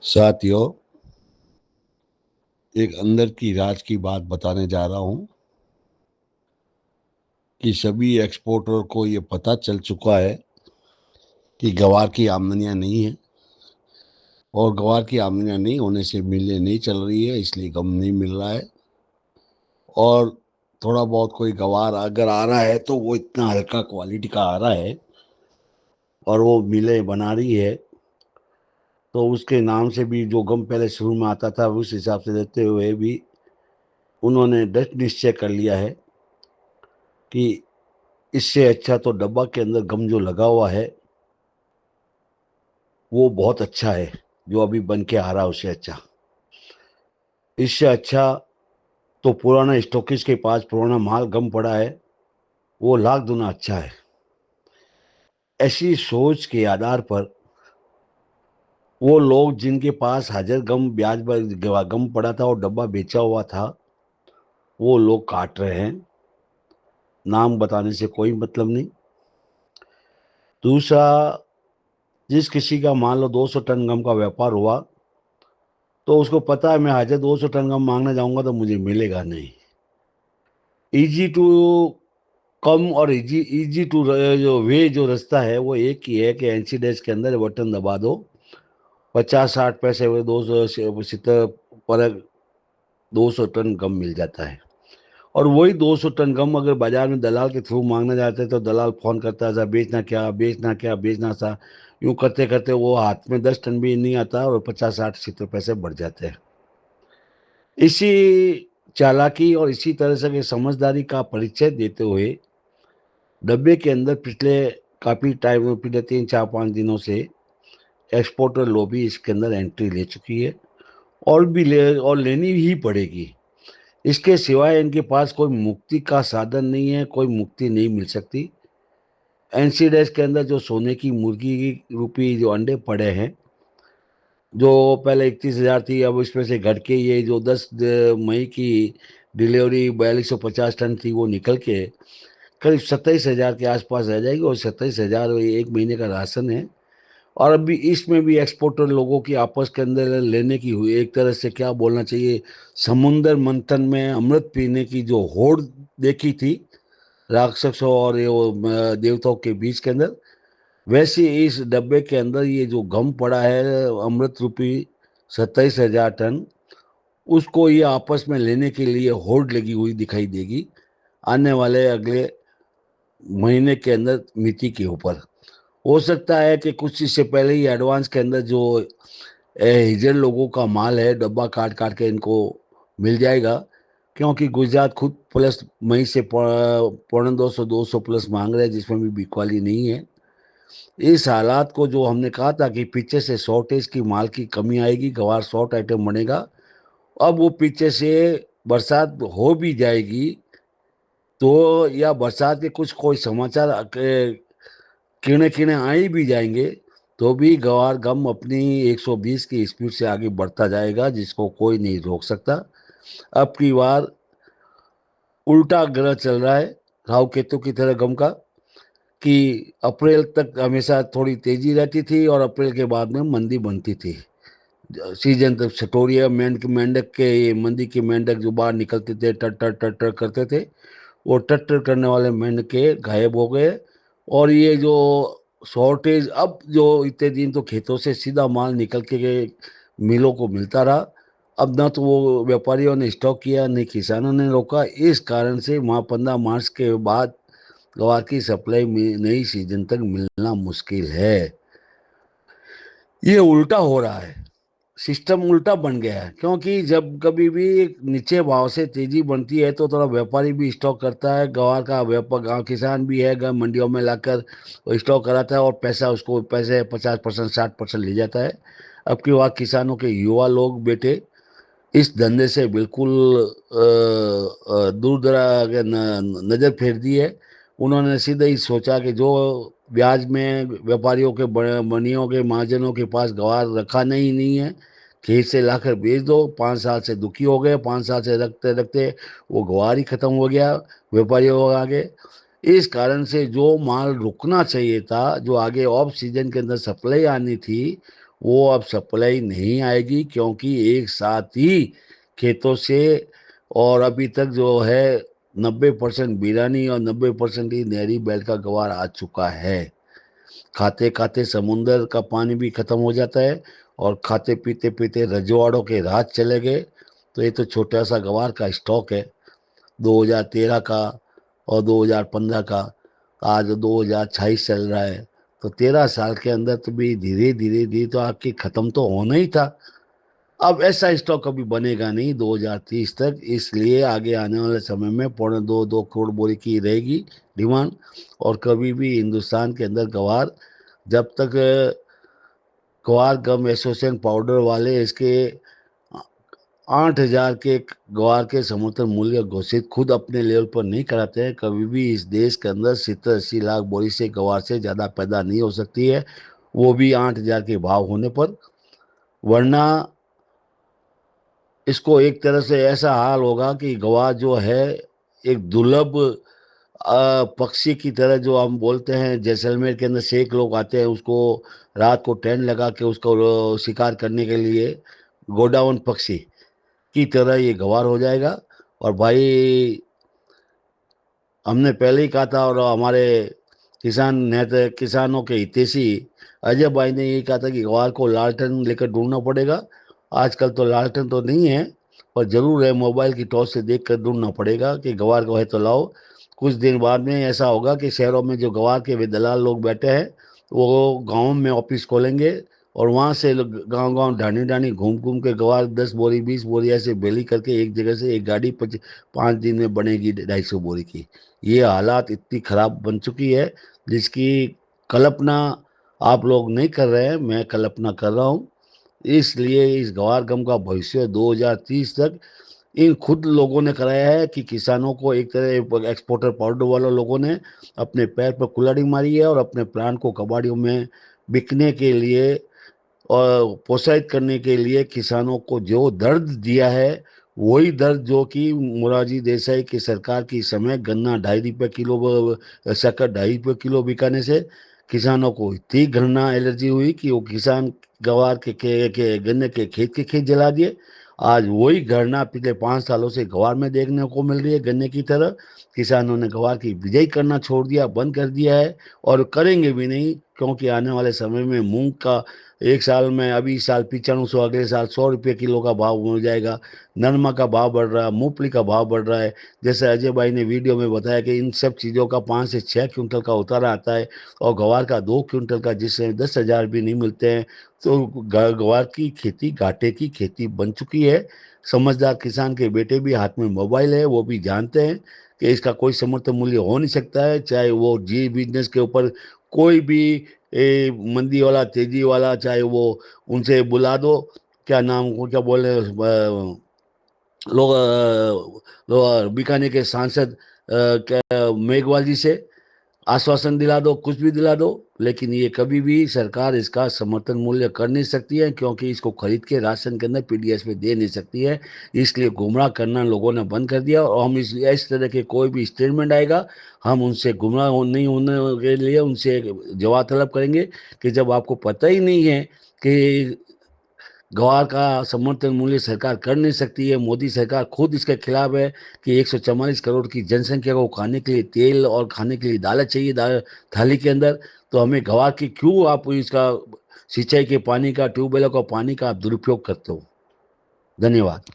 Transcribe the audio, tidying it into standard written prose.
साथियों, एक अंदर की राज की बात बताने जा रहा हूं कि सभी एक्सपोर्टर को ये पता चल चुका है कि ग्वार की आमदनियां नहीं है। और ग्वार की आमदनियां नहीं होने से मिलें नहीं चल रही है, इसलिए गम नहीं मिल रहा है। और थोड़ा बहुत कोई ग्वार अगर आ रहा है तो वो इतना हल्का क्वालिटी का आ रहा है और वो मिलें बना रही है, तो उसके नाम से भी जो गम पहले शुरू में आता था उस हिसाब से देते हुए भी उन्होंने दृढ़ निश्चय कर लिया है कि इससे अच्छा तो डब्बा के अंदर गम जो लगा हुआ है वो बहुत अच्छा है। जो अभी बन के आ रहा है उससे अच्छा, इससे अच्छा तो पुराना स्टॉकिस्ट के पास पुराना माल गम पड़ा है, वो लाख गुना अच्छा है। ऐसी सोच के आधार पर वो लोग जिनके पास हाजिर गम ब्याज पर गम पड़ा था और डब्बा बेचा हुआ था, वो लोग काट रहे हैं। नाम बताने से कोई मतलब नहीं। दूसरा, जिस किसी का मान लो 200 टन गम का व्यापार हुआ, तो उसको पता है मैं हाजिर 200 टन गम मांगने जाऊंगा तो मुझे मिलेगा नहीं। इजी टू कम और इजी इजी टू जो वे जो रास्ता है वो एक ही है कि एनसी डैश के अंदर बटन दबा दो, 50-60 पैसे वो 270 पर 200 टन गम मिल जाता है। और वही 200 टन गम अगर बाजार में दलाल के थ्रू मांगने जाते हैं तो दलाल फोन करता था, बेचना क्या बेचना क्या बेचना था। यूं करते करते वो हाथ में 10 टन भी नहीं आता और 50-60-70 पैसे बढ़ जाते हैं। इसी चालाकी और इसी तरह से समझदारी का परिचय देते हुए डब्बे के अंदर पिछले काफ़ी टाइम, पिछले 3-4-5 दिनों से एक्सपोर्टर लॉबी इसके अंदर एंट्री ले चुकी है और भी लेनी ही पड़ेगी। इसके सिवाय इनके पास कोई मुक्ति का साधन नहीं है, कोई मुक्ति नहीं मिल सकती। एनसीडीएस के अंदर जो सोने की मुर्गी रूपी जो अंडे पड़े हैं, जो पहले 31,000 थी, अब इसमें से घट के ये जो 10 मई की डिलीवरी 4250 टन थी, वो निकल के करीब 27,000 के आसपास रह जाएगी। और 27,000 एक महीने का राशन है। और अभी इसमें भी एक्सपोर्टर लोगों की आपस के अंदर लेने की हुई, एक तरह से क्या बोलना चाहिए, समुंदर मंथन में अमृत पीने की जो होड़ देखी थी राक्षसों और ये वो देवताओं के बीच के अंदर, वैसे इस डब्बे के अंदर ये जो गम पड़ा है अमृत रूपी 27,000 टन, उसको ये आपस में लेने के लिए होड़ लगी हुई दिखाई देगी आने वाले अगले महीने के अंदर मिति के ऊपर। हो सकता है कि कुछ इससे पहले ही एडवांस के अंदर जो हिजड़ लोगों का माल है डब्बा काट काट के इनको मिल जाएगा, क्योंकि गुजरात खुद प्लस मई से 250 प्लस मांग रहे हैं, जिसमें भी बिकवाली नहीं है। इस हालात को जो हमने कहा था कि पीछे से शॉर्टेज की माल की कमी आएगी, गवार शॉर्ट आइटम बनेगा, अब वो पीछे से बरसात हो भी जाएगी तो, या बरसात के कुछ कोई समाचार कीड़े कीड़े आ ही भी जाएंगे, तो भी गवार गम अपनी 120 की स्पीड से आगे बढ़ता जाएगा, जिसको कोई नहीं रोक सकता। अब की बार उल्टा ग्रह चल रहा है, राहु केतु की तरह गम का, कि अप्रैल तक हमेशा थोड़ी तेजी रहती थी और अप्रैल के बाद में मंदी बनती थी। सीजन तक सटोरिया मेंढक के, ये मंदी के मेंढक जो बाहर निकलते थे टर टर टर करते थे, वो टट्टर करने वाले मेंढक के गायब हो गए। और ये जो शॉर्टेज, अब जो इतने दिन तो खेतों से सीधा माल निकल के मिलों को मिलता रहा, अब ना तो वो व्यापारियों ने स्टॉक किया, न किसानों ने रोका। इस कारण से वहाँ 15 मार्च के बाद गवार की सप्लाई नई सीजन तक मिलना मुश्किल है। ये उल्टा हो रहा है, सिस्टम उल्टा बन गया है, क्योंकि जब कभी भी नीचे भाव से तेजी बनती है तो थोड़ा व्यापारी भी स्टॉक करता है, गवार का व्यापार गाँव किसान भी है, मंडियों में लाकर वो स्टॉक कराता है और पैसा उसको पैसे 50% 60% ले जाता है। अब की बात किसानों के युवा लोग बेटे इस धंधे से बिल्कुल दूर दराज नज़र फेर दी है। उन्होंने सीधे ही सोचा कि जो ब्याज में व्यापारियों के बनियों के महाजनों के पास गवार रखा नहीं है, खेत से लाकर बेच दो। 5 साल से दुखी हो गए, 5 साल से रखते रखते वो गवार ही खत्म हो गया व्यापारियों के आगे। इस कारण से जो माल रुकना चाहिए था, जो आगे ऑफ सीजन के अंदर सप्लाई आनी थी, वो अब सप्लाई नहीं आएगी, क्योंकि एक साथ ही खेतों से, और अभी तक जो है 90% बिरानी और 90% ही नहरी बैल का गवार आ चुका है। खाते खाते समुंदर का पानी भी खत्म हो जाता है, और खाते पीते पीते रजवाड़ों के राज चले गए। तो ये तो छोटा सा गवार का स्टॉक है 2013 का और 2015 का। आज 2026 चल रहा है, तो 13 साल के अंदर तो भी धीरे धीरे धीरे तो आपकी खत्म तो होना ही था। अब ऐसा स्टॉक कभी बनेगा नहीं 2030 तक, इसलिए आगे आने वाले समय में 2.25 करोड़ बोरी की रहेगी डिमांड। और कभी भी हिंदुस्तान के अंदर गवार, जब तक ग्वार गम एसोसिएशन पाउडर वाले इसके 8,000 के ग्वार के समर्थन मूल्य घोषित खुद अपने लेवल पर नहीं कराते हैं, कभी भी इस देश के अंदर 70-80 लाख बोरी से ग्वार से ज़्यादा पैदा नहीं हो सकती है, वो भी 8,000 के भाव होने पर। वरना इसको एक तरह से ऐसा हाल होगा कि गवार जो है एक दुर्लभ पक्षी की तरह, जो हम बोलते हैं जैसलमेर के अंदर शेख लोग आते हैं उसको रात को टेंट लगा के उसको शिकार करने के लिए, गोडाउन पक्षी की तरह ये गवार हो जाएगा। और भाई, हमने पहले ही कहा था, और हमारे किसान नेता, किसानों के हितैषी अजय भाई ने ये कहा था कि गवार को लालटेन लेकर ढूंढना पड़ेगा। आजकल तो लालटेन तो नहीं है, पर जरूर है मोबाइल की टॉर्च से देख कर ढूंढना पड़ेगा कि गवार को है तो लाओ। कुछ दिन बाद में ऐसा होगा कि शहरों में जो गवार के वे दलाल लोग बैठे हैं, वो गाँव में ऑफिस खोलेंगे, और वहाँ से गांव गांव ढानी ढानी घूम घूम के गवार 10 बोरी 20 बोरी ऐसे बेली करके एक जगह से एक गाड़ी 5 दिन में बनेगी 250 बोरी की। ये हालात इतनी खराब बन चुकी है जिसकी कल्पना आप लोग नहीं कर रहे हैं, मैं कल्पना कर रहा हूँ। इसलिए इस गवार गम का भविष्य 2030 तक इन खुद लोगों ने कराया है कि किसानों को, एक तरह एक्सपोर्टर पाउडर वालों लोगों ने अपने पैर पर कुल्हाड़ी मारी है, और अपने प्लांट को कबाड़ियों में बिकने के लिए और प्रोत्साहित करने के लिए किसानों को जो दर्द दिया है, वही दर्द जो कि मोरारजी देसाई की सरकार की समय गन्ना 2.5 रुपये किलो, शक्कर 2.5 रुपये किलो बिकाने से किसानों को इतनी घृणा एलर्जी हुई कि वो किसान गवार के गन्ने के खेत जला दिए। आज वही घटना पिछले 5 सालों से गवार में देखने को मिल रही है, गन्ने की तरह। किसानों ने गवार की बिजाई करना छोड़ दिया, बंद कर दिया है, और करेंगे भी नहीं, क्योंकि आने वाले समय में मूंग का एक साल में, अभी इस साल 9500, अगले साल 100 रुपये किलो का भाव हो जाएगा। नरमा का भाव बढ़ रहा है, मूंगफली का भाव बढ़ रहा है। जैसे अजय भाई ने वीडियो में बताया कि इन सब चीज़ों का 5 से 6 क्विंटल का उतारा आता है, और गवार का 2 क्विंटल का, जिससे 10,000 भी नहीं मिलते हैं। तो गवार की खेती घाटे की खेती बन चुकी है। समझदार किसान के बेटे भी हाथ में मोबाइल है, वो भी जानते हैं कि इसका कोई समर्थन मूल्य हो नहीं सकता है, चाहे वो जी बिजनेस के ऊपर कोई भी मंदी वाला, तेजी वाला, चाहे वो उनसे बुला दो, क्या नाम को क्या बोले लोग, बीकानेर के सांसद क्या मेघवाल जी से आश्वासन दिला दो, कुछ भी दिला दो, लेकिन ये कभी भी सरकार इसका समर्थन मूल्य कर नहीं सकती है, क्योंकि इसको खरीद के राशन के अंदर पीडीएस में दे नहीं सकती है। इसलिए गुमराह करना लोगों ने बंद कर दिया, और हम इस तरह के कोई भी स्टेटमेंट आएगा, हम उनसे गुमराह नहीं होने के लिए उनसे जवाब तलब करेंगे कि जब आपको पता ही नहीं है कि ग्वार का समर्थन मूल्य सरकार कर नहीं सकती है, मोदी सरकार खुद इसके खिलाफ है कि 144 करोड़ की जनसंख्या को खाने के लिए तेल और खाने के लिए दालें चाहिए थाली के अंदर, तो हमें ग्वार की क्यों आप इसका सिंचाई के पानी का, ट्यूबवेलों का पानी का आप दुरुपयोग करते हो। धन्यवाद।